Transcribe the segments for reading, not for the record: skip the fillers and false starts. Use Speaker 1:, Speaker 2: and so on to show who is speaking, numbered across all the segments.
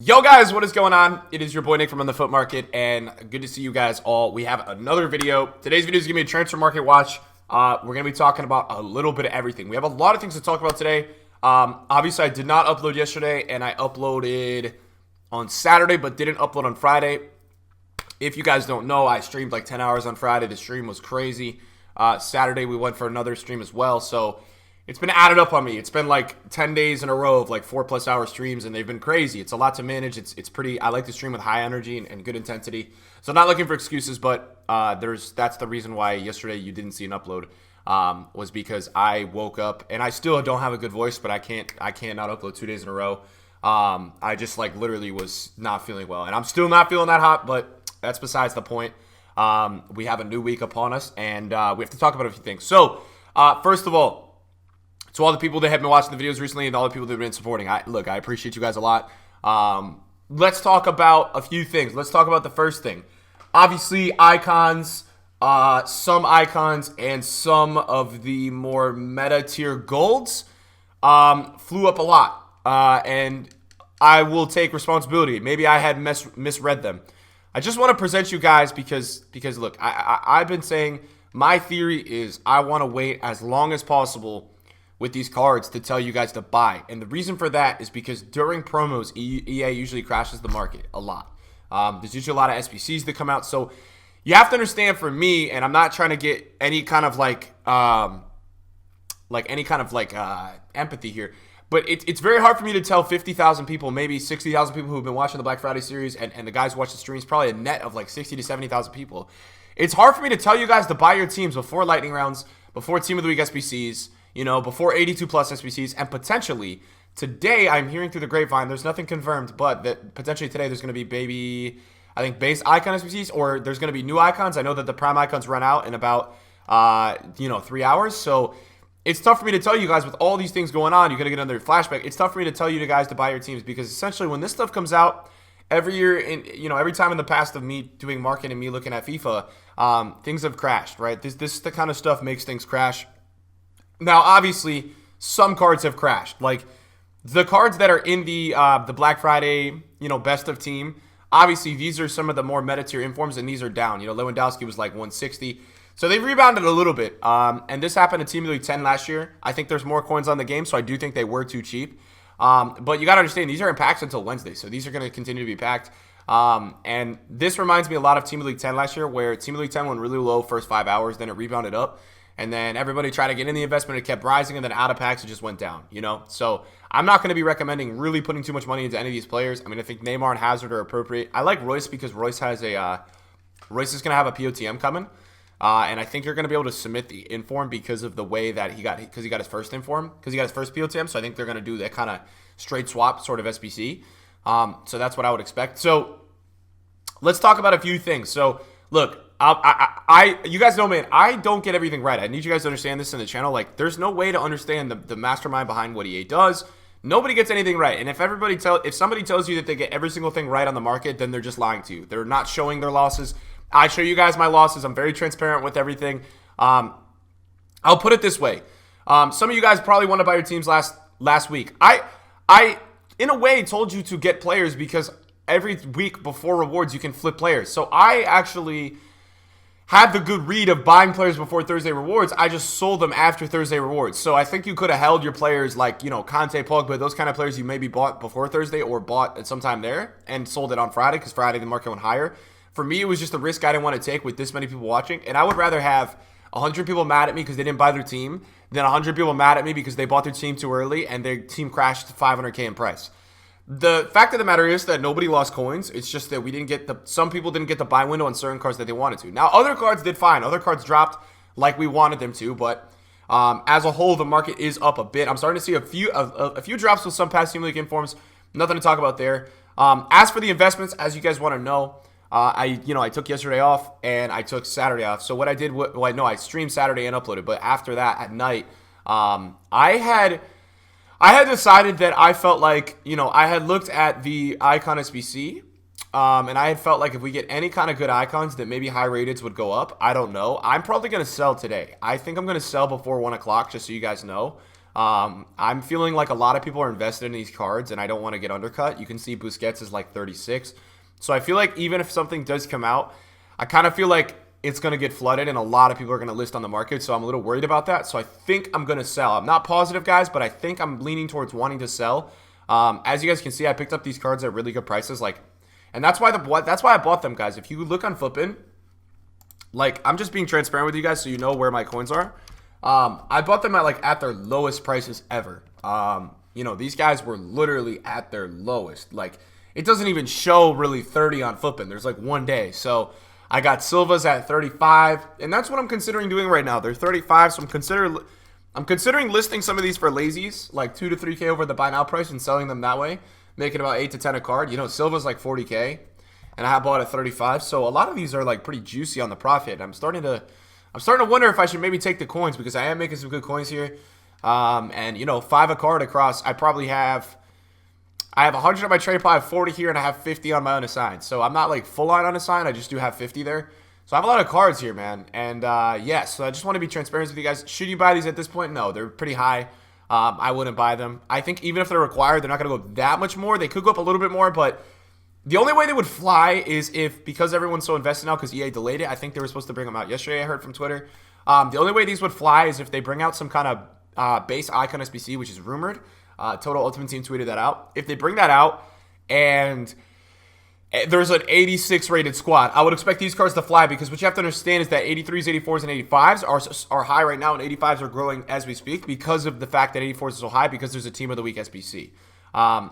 Speaker 1: Yo guys, what is going on? It is your boy Nick from On The Foot Market, and good to see you guys all. We have another video. Today's video is going to be a transfer market watch. We're going to be talking about a little bit of everything. We have a lot of things to talk about today. Obviously, I did not upload yesterday, and I uploaded on Saturday, but didn't upload on Friday. If you guys don't know, I streamed like 10 hours on Friday. The stream was crazy. Saturday, we went for another stream as well, so it's been added up on me. It's been like 10 days in a row of like 4+ hour streams, and they've been crazy. It's a lot to manage. It's pretty. I like to stream with high energy and good intensity. So I'm not looking for excuses, but that's the reason why yesterday you didn't see an upload. Was because I woke up and I still don't have a good voice, but I can't not upload 2 days in a row. I just like literally was not feeling well, and I'm still not feeling that hot, but that's besides the point. We have a new week upon us, and we have to talk about a few things. So first of all, to all the people that have been watching the videos recently and all the people that have been supporting, I appreciate you guys a lot. Let's talk about a few things. Let's talk about the first thing. Obviously, icons, some icons, and some of the more meta tier golds flew up a lot. And I will take responsibility. Maybe I had misread them. I just want to present you guys because look, I've been saying my theory is I want to wait as long as possible with these cards to tell you guys to buy. And the reason for that is because during promos, EA usually crashes the market a lot. There's usually a lot of SBCs that come out. So you have to understand, for me, and I'm not trying to get any kind of empathy here, but it's very hard for me to tell 50,000 people, maybe 60,000 people who've been watching the Black Friday series, and the guys who watch the streams, probably a net of like 60 to 70,000 people. It's hard for me to tell you guys to buy your teams before lightning rounds, before team of the week SBCs, before 82+ SBCs, and potentially today, I'm hearing through the grapevine, there's nothing confirmed, but that potentially today there's going to be base icon SBCs, or there's going to be new icons. I know that the prime icons run out in about 3 hours, so it's tough for me to tell you guys with all these things going on. You're going to get another flashback. It's tough for me to tell you guys to buy your teams, because essentially when this stuff comes out every year, every time in the past of me doing marketing and me looking at FIFA, things have crashed, right? This the kind of stuff makes things crash. Now, obviously, some cards have crashed. Like the cards that are in the Black Friday, best of team. Obviously, these are some of the more meta tier informs, and these are down. Lewandowski was like 160. So they've rebounded a little bit. And this happened in Team League 10 last year. I think there's more coins on the game, so I do think they were too cheap. But you got to understand, these are in packs until Wednesday, so these are going to continue to be packed. And this reminds me a lot of Team League 10 last year, where Team League 10 went really low first 5 hours, then it rebounded up. And then everybody tried to get in the investment. It kept rising, and then out of packs, it just went down, So I'm not going to be recommending really putting too much money into any of these players. I mean, I think Neymar and Hazard are appropriate. I like Royce because Royce has Royce is going to have a POTM coming. And I think you're going to be able to submit the inform because of the way that he got his first inform, because he got his first POTM. So I think they're going to do that kind of straight swap sort of SBC. So that's what I would expect. So let's talk about a few things. So look, you guys know, man, I don't get everything right. I need you guys to understand this in the channel. Like, there's no way to understand the mastermind behind what EA does. Nobody gets anything right. And if somebody tells you that they get every single thing right on the market, then they're just lying to you. They're not showing their losses. I show you guys my losses. I'm very transparent with everything. I'll put it this way. Some of you guys probably want to buy your teams last week. I in a way told you to get players because every week before rewards you can flip players. So I actually had the good read of buying players before Thursday rewards. I just sold them after Thursday rewards. So I think you could have held your players like, Conte, Pogba, those kind of players you maybe bought before Thursday or bought at some time there and sold it on Friday, because Friday the market went higher. For me, it was just a risk I didn't want to take with this many people watching. And I would rather have 100 people mad at me because they didn't buy their team than 100 people mad at me because they bought their team too early and their team crashed to 500K in price. The fact of the matter is that nobody lost coins. It's just that some people didn't get the buy window on certain cards that they wanted to. Now, other cards did fine. Other cards dropped like we wanted them to, but as a whole, the market is up a bit. I'm starting to see a few drops with some past Team League informs. Nothing to talk about there. As for the investments, as you guys want to know, I took yesterday off and I took Saturday off. So what I did, I streamed Saturday and uploaded, but after that at night, I had decided that I felt like, I had looked at the icon SBC, and I had felt like if we get any kind of good icons that maybe high rateds would go up. I don't know. I'm probably going to sell today. I think I'm going to sell before 1 o'clock, just so you guys know. I'm feeling like a lot of people are invested in these cards, and I don't want to get undercut. You can see Busquets is like 36. So I feel like even if something does come out, I kind of feel like it's going to get flooded, and a lot of people are going to list on the market, so I'm a little worried about that. So I think I'm going to sell. I'm not positive, guys, but I think I'm leaning towards wanting to sell. As you guys can see, I picked up these cards at really good prices, and that's why I bought them, guys. If you look on Flippin, I'm just being transparent with you guys, so you know where my coins are. I bought them at their lowest prices ever. These guys were literally at their lowest. It doesn't even show really 30 on Flippin. There's one day, so. I got Silva's at 35, and that's what I'm considering doing right now. They're 35, so I'm considering listing some of these for lazies, like 2 to 3K over the buy now price and selling them that way, making about 8 to 10 a card. Silva's like 40K, and I bought at 35, so a lot of these are pretty juicy on the profit. I'm starting to wonder if I should maybe take the coins, because I am making some good coins here. And 5 a card across. I have 100 on my trade pile, I have 40 here, and I have 50 on my unassigned. So I'm not full on unassigned. I just do have 50 there. So I have a lot of cards here, man. And so I just want to be transparent with you guys. Should you buy these at this point? No, they're pretty high. I wouldn't buy them. I think even if they're required, they're not going to go that much more. They could go up a little bit more, but the only way they would fly is because everyone's so invested now because EA delayed it. I think they were supposed to bring them out yesterday, I heard from Twitter. The only way these would fly is if they bring out some kind of base icon SBC, which is rumored. Total Ultimate Team tweeted that out. If they bring that out and there's an 86 rated squad, I would expect these cards to fly, because what you have to understand is that 83s, 84s, and 85s are high right now, and 85s are growing as we speak because of the fact that 84s is so high, because there's a Team of the Week SBC.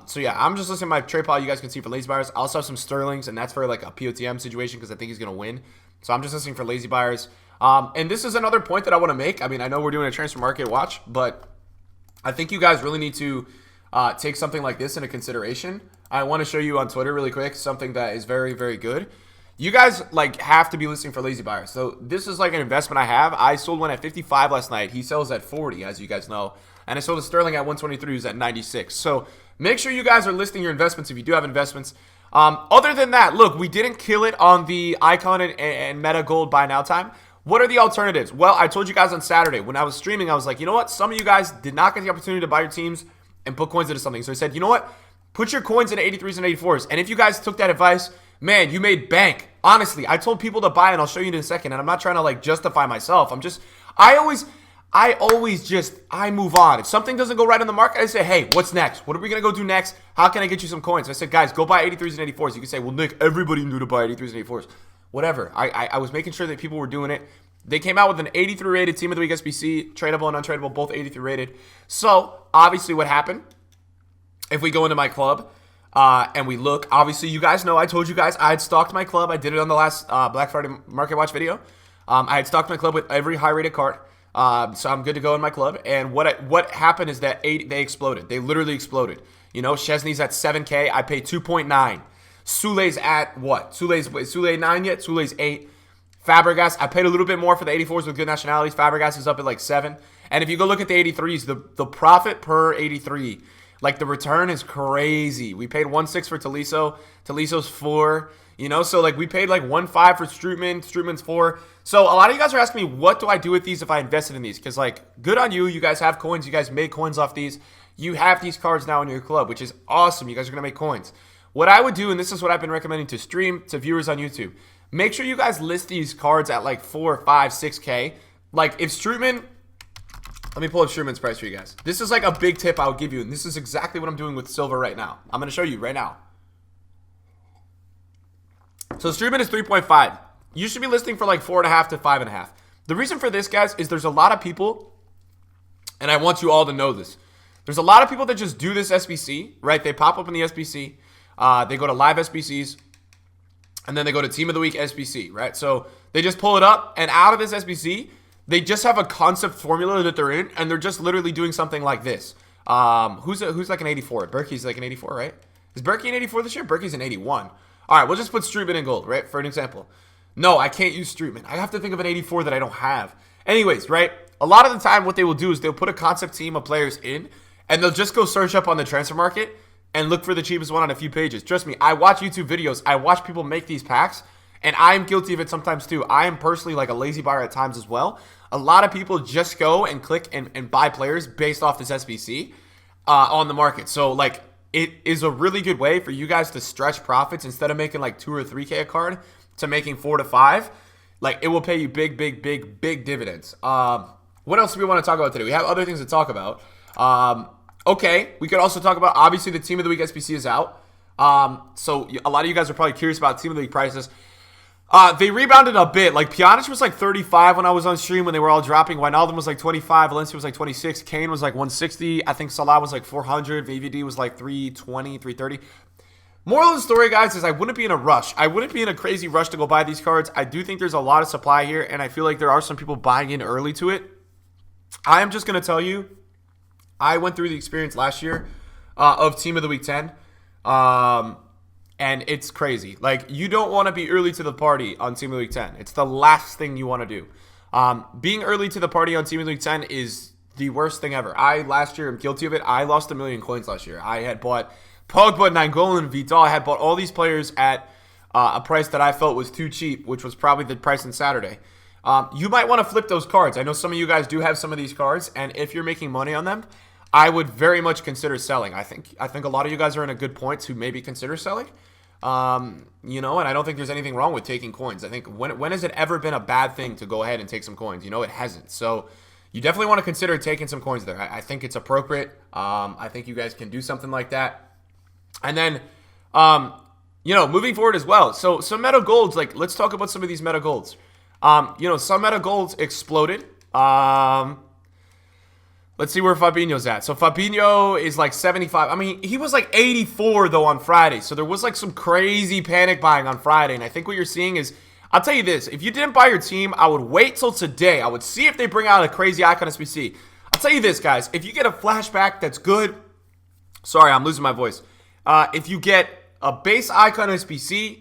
Speaker 1: So yeah, I'm just listing my trade pile. You guys can see for lazy buyers. I also have some Sterlings, and that's for a POTM situation because I think he's going to win. So I'm just listing for lazy buyers. And this is another point that I want to make. I mean, I know we're doing a transfer market watch, but I think you guys really need to take something like this into consideration. I want to show you on Twitter really quick something that is very, very good. You guys have to be listing for lazy buyers. So this is an investment I have. I sold one at 55 last night. He sells at 40, as you guys know. And I sold a Sterling at 123, who's at 96. So make sure you guys are listing your investments if you do have investments. Other than that, look, we didn't kill it on the Icon and Meta Gold buy now time. What are the alternatives? Well, I told you guys on Saturday when I was streaming, I was like, you know what? Some of you guys did not get the opportunity to buy your teams and put coins into something. So I said, you know what? Put your coins into 83s and 84s. And if you guys took that advice, man, you made bank. Honestly, I told people to buy, and I'll show you in a second. And I'm not trying to justify myself. I move on. If something doesn't go right on the market, I say, hey, what's next? What are we going to go do next? How can I get you some coins? I said, guys, go buy 83s and 84s. You can say, well, Nick, everybody knew to buy 83s and 84s. Whatever. I was making sure that people were doing it. They came out with an 83 rated Team of the Week SBC, tradable and untradeable, both 83 rated. So, obviously what happened, if we go into my club and we look, obviously you guys know, I told you guys I had stocked my club. I did it on the last Black Friday Market Watch video. I had stocked my club with every high rated card. So I'm good to go in my club. And what happened is that they exploded. They literally exploded. Szczesny's at 7K. I paid 2.9. Sule's at what? Sule 9 yet? Sule's 8. Fabregas, I paid a little bit more for the 84s with good nationalities. Fabregas is up at 7. And if you go look at the 83s, the profit per 83, the return is crazy. We paid 1.6 for Tolisso. Tolisso's 4. So we paid 1.5 for Strootman. Strootman's 4. So a lot of you guys are asking me, what do I do with these if I invested in these? Because good on you. You guys have coins. You guys made coins off these. You have these cards now in your club, which is awesome. You guys are going to make coins. What I would do, and this is what I've been recommending to to viewers on YouTube, make sure you guys list these cards at 4, 5, 6K. If Strootman, let me pull up Strootman's price for you guys. This is a big tip I would give you, and this is exactly what I'm doing with silver right now. I'm going to show you right now. So Strootman is 3.5. You should be listing for 4.5 to 5.5. The reason for this, guys, is there's a lot of people, and I want you all to know this. There's a lot of people that just do this SBC, right? They pop up in the SBC. They go to live SBCs. And then they go to Team of the Week SBC, right? So they just pull it up, and out of this SBC, they just have a concept formula that they're in, and they're just literally doing something like this. Who's an 84? Berkey's an 84, right? Is Berkey an 84 this year? Berkey's an 81. All right, we'll just put Strootman in gold, right, for an example. No, I can't use Strootman. I have to think of an 84 that I don't have. Anyways, right, a lot of the time what they will do is they'll put a concept team of players in, and they'll just go search up on the transfer market and look for the cheapest one on a few pages. Trust me, I watch YouTube videos. I watch people make these packs, and I'm guilty of it sometimes too. I am personally like a lazy buyer at times as well. A lot of people just go and click and buy players based off this SBC on the market. So like it is a really good way for you guys to stretch profits instead of making like 2 or 3K a card to making 4 to 5. Like it will pay you big dividends. What else do we want to talk about today? We have other things to talk about. Okay, we could also talk about, obviously, the Team of the Week SBC is out. So a lot of you guys are probably curious about Team of the Week prices. They rebounded a bit. Like, Pjanic was like 35 when I was on stream when they were all dropping. Wijnaldum was like 25. Valencia was like 26. Kane was like 160. I think Salah was like 400. VVD was like 320, 330. Moral of the story, guys, is I wouldn't be in a rush. I wouldn't be in a crazy rush to go buy these cards. I do think there's a lot of supply here, and I feel like there are some people buying in early to it. I am just going to tell you, I went through the experience last year of Team of the Week 10, and it's crazy. Like, you don't want to be early to the party on Team of the Week 10. It's the last thing you want to do. Being early to the party on Team of the Week 10 is the worst thing ever. Last year, am guilty of it. I lost 1 million coins last year. I had bought Pogba, Nainggolan, Vidal. I had bought all these players at a price that I felt was too cheap, which was probably the price on Saturday. You might want to flip those cards. I know some of you guys do have some of these cards, and if you're making money on them, I would very much consider selling. I think a lot of you guys are in a good point to maybe consider selling. You know, and I don't think there's anything wrong with taking coins. I think when has it ever been a bad thing to go ahead and take some coins? You know, it hasn't. So you definitely want to consider taking some coins there. I think it's appropriate. I think you guys can do something like that. And then, you know, moving forward as well. So some meta golds, like, let's talk about some of these meta golds. You know, some meta golds exploded. Let's see where Fabinho's at. So Fabinho is like 75. I mean, he was like 84 though on Friday. So there was like some crazy panic buying on Friday. And I think what you're seeing is, I'll tell you this. If you didn't buy your team, I would wait till today. I would see if they bring out a crazy icon SBC. I'll tell you this, guys. If you get a flashback that's good. Sorry, I'm losing my voice. If you get a base icon SBC,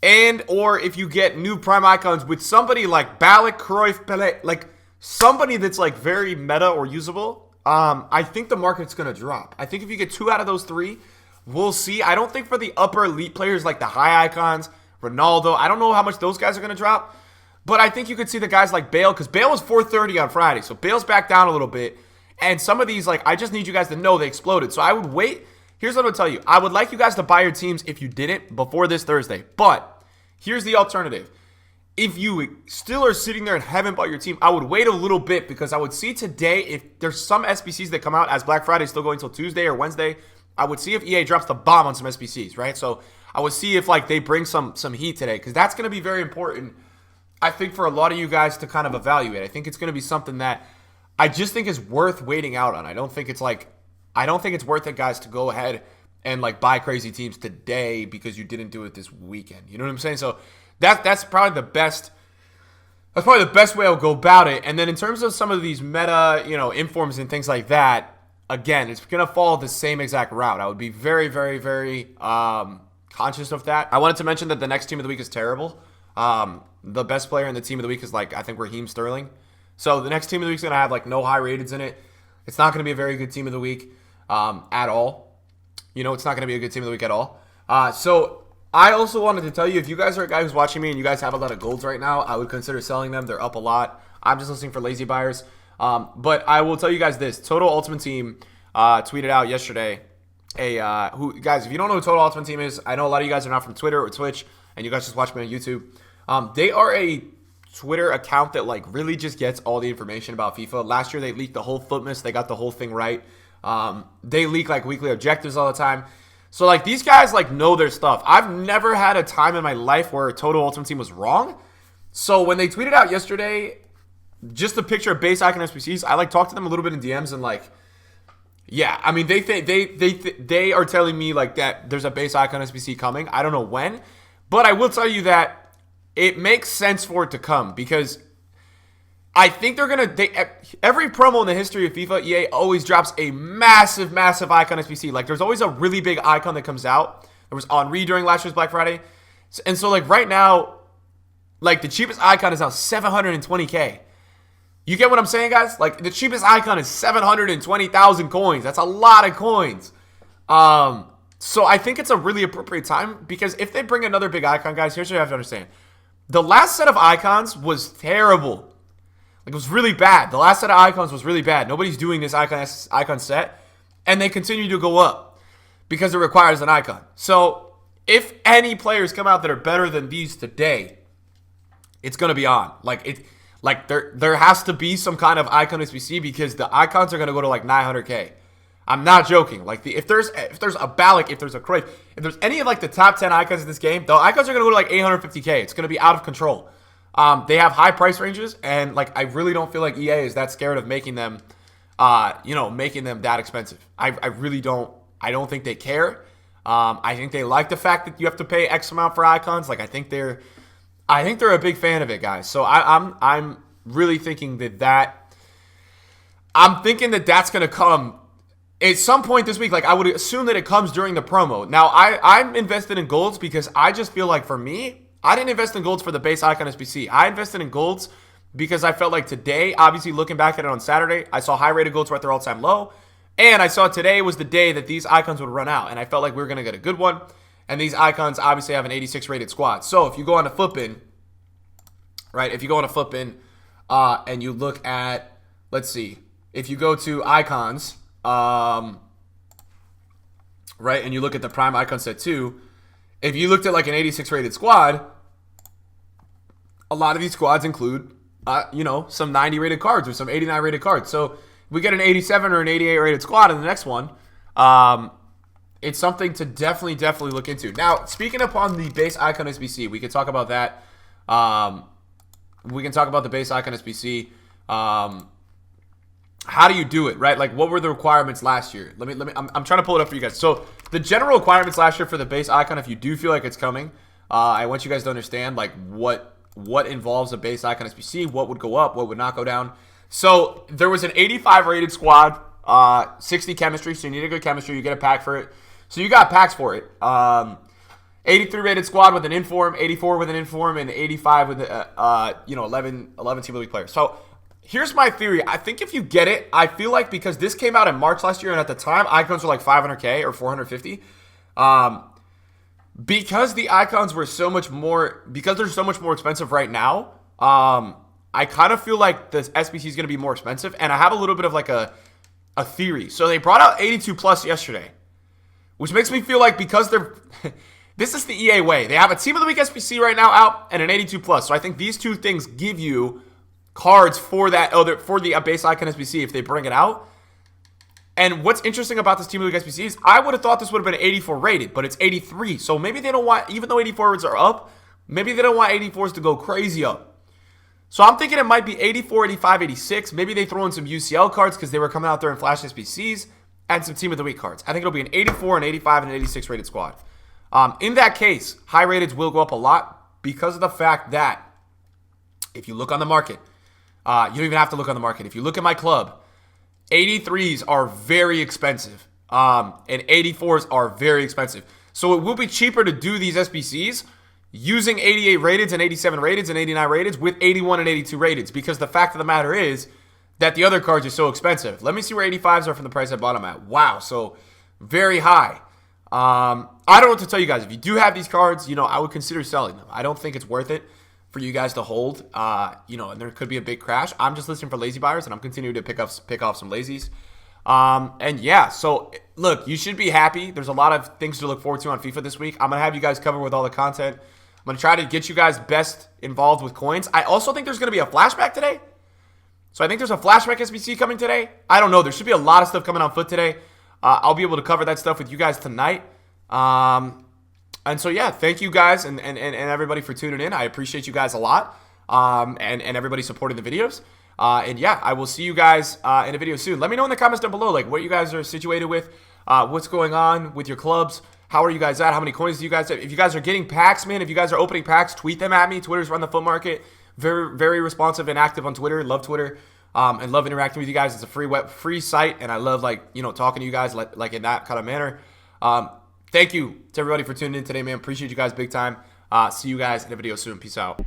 Speaker 1: and or if you get new prime icons with somebody like Ballack, Cruyff, Pelé, like somebody that's like very meta or usable, I think the market's going to drop. I think if you get 2 out of those 3, we'll see. I don't think for the upper elite players like the high icons, Ronaldo, I don't know how much those guys are going to drop, but I think you could see the guys like Bale, because Bale was 430 on Friday, so Bale's back down a little bit, and some of these, like, I just need you guys to know they exploded, so I would wait. Here's what I'm going to tell you. I would like you guys to buy your teams if you didn't before this Thursday. But here's the alternative. If you still are sitting there and haven't bought your team, I would wait a little bit, because I would see today if there's some SBCs that come out as Black Friday is still going until Tuesday or Wednesday. I would see if EA drops the bomb on some SBCs, right? So I would see if like they bring some heat today, because that's going to be very important, I think, for a lot of you guys to kind of evaluate. I think it's going to be something that I just think is worth waiting out on. I don't think it's worth it, guys, to go ahead and like buy crazy teams today because you didn't do it this weekend. You know what I'm saying? So that's probably the best. That's probably the best way I'll go about it. And then in terms of some of these meta, you know, informs and things like that, again, it's gonna follow the same exact route. I would be very conscious of that. I wanted to mention that the next team of the week is terrible. The best player in the team of the week is like, I think, Raheem Sterling. So the next team of the week is gonna have like no high rateds in it. It's not gonna be a very good team of the week. At all. You know, it's not going to be a good team of the week at all. So I also wanted to tell you, if you guys are a guy who's watching me and you guys have a lot of golds right now, I would consider selling them. They're up a lot. I'm just listening for lazy buyers. But I will tell you guys this. Total Ultimate Team tweeted out yesterday. Guys, if you don't know who Total Ultimate Team is, I know a lot of you guys are not from Twitter or Twitch, and you guys just watch me on YouTube. They are a Twitter account that like really just gets all the information about FIFA. Last year, they leaked the whole Footmas. They got the whole thing right. They leak like weekly objectives all the time. So like these guys like know their stuff. I've never had a time in my life where Total Ultimate Team was wrong. So when they tweeted out yesterday, just a picture of base icon SBCs, I like talked to them a little bit in DMs and like, yeah, I mean they are telling me like that there's a base icon SBC coming. I don't know when, but I will tell you that it makes sense for it to come, because I think they're going to... Every promo in the history of FIFA, EA always drops a massive icon SBC. Like, there's always a really big icon that comes out. There was Henry during last year's Black Friday. And so, like, right now, like, the cheapest icon is now 720K. You get what I'm saying, guys? Like, the cheapest icon is 720,000 coins. That's a lot of coins. So I think it's a really appropriate time, because if they bring another big icon, guys, here's what you have to understand. The last set of icons was terrible. Like, it was really bad. The last set of icons was really bad. Nobody's doing this icon set, and they continue to go up because it requires an icon. So if any players come out that are better than these today, it's gonna be on. Like there has to be some kind of icon SBC because the icons are gonna go to like 900K. I'm not joking. Like if there's a Balak, if there's a Cruyff, if there's any of like the top 10 icons in this game, the icons are gonna go to like 850K. It's gonna be out of control. They have high price ranges, and like I really don't feel like EA is that scared of making them, making them that expensive. I really don't. I don't think they care. I think they like the fact that you have to pay X amount for icons. Like I think they're a big fan of it, guys. So I'm really thinking I'm thinking that that's gonna come at some point this week. Like I would assume that it comes during the promo. Now I'm invested in golds because I just feel like for me, I didn't invest in golds for the base icon SBC. I invested in golds because I felt like today, obviously looking back at it on Saturday, I saw high rated golds were at their all-time low. And I saw today was the day that these icons would run out. And I felt like we were going to get a good one. And these icons obviously have an 86 rated squad. So if you go on to Flippin, right? If you go on to Flippin and you look at, let's see, if you go to icons, right? And you look at the prime icon set 2, if you looked at like an 86 rated squad, a lot of these squads include, some 90 rated cards or some 89 rated cards. So we get an 87 or an 88 rated squad in the next one. It's something to definitely look into. Now, speaking upon the base icon SBC, we can talk about that. We can talk about the base icon SBC. How do you do it, right? Like, what were the requirements last year? I'm trying to pull it up for you guys. So the general requirements last year for the base icon, if you do feel like it's coming, I want you guys to understand like what involves a base icon SBC, what would go up, what would not go down. So there was an 85 rated squad, 60 chemistry. So you need a good chemistry. You get a pack for it. So you got packs for it. 83 rated squad with an inform, 84 with an inform, and 85 with 11 team of the week players. So here's my theory. I think if you get it, I feel like because this came out in March last year, and at the time icons were like 500K or 450. Because the icons were so much more, because they're so much more expensive right now. I kind of feel like the SBC is going to be more expensive, and I have a little bit of like a theory. So they brought out 82 plus yesterday, which makes me feel like because they're this is the EA way. They have a team of the week SBC right now out and an 82 plus. So I think these two things give you cards for that for the base icon SBC if they bring it out. And what's interesting about this team of the week SBC is I would have thought this would have been 84 rated, but it's 83. So maybe they don't want, even though 84s are up, maybe they don't want 84s to go crazy up. So I'm thinking it might be 84, 85, 86. Maybe they throw in some UCL cards because they were coming out there in Flash SBCs and some Team of the Week cards. I think it'll be an 84, an 85, and an 86 rated squad. In that case, high rateds will go up a lot because of the fact that if you look on the market, you don't even have to look on the market. If you look at my club, 83s are very expensive and 84s are very expensive. So it will be cheaper to do these SBCs using 88 rateds and 87 rateds and 89 rateds with 81 and 82 rateds because the fact of the matter is that the other cards are so expensive. Let me see where 85s are from the price I bought them at. Wow, so very high. I don't know what to tell you guys. If you do have these cards, I would consider selling them. I don't think it's worth it for you guys to hold, and there could be a big crash. I'm just listening for lazy buyers, and I'm continuing to pick off some lazies. And yeah, so look, you should be happy. There's a lot of things to look forward to on FIFA this week. I'm going to have you guys covered with all the content. I'm going to try to get you guys best involved with coins. I also think there's going to be a flashback today. So I think there's a flashback SBC coming today. I don't know. There should be a lot of stuff coming on foot today. I'll be able to cover that stuff with you guys tonight. And so, yeah, thank you guys and everybody for tuning in. I appreciate you guys a lot and everybody supporting the videos. And, yeah, I will see you guys in a video soon. Let me know in the comments down below, like, what you guys are situated with, what's going on with your clubs. How are you guys at? How many coins do you guys have? If you guys are getting packs, man, if you guys are opening packs, tweet them at me. Twitter's Run the Foot Market. Very, very responsive and active on Twitter. Love Twitter and love interacting with you guys. It's a free site, and I love, talking to you guys like in that kind of manner. Thank you to everybody for tuning in today, man. Appreciate you guys big time. See you guys in a video soon. Peace out.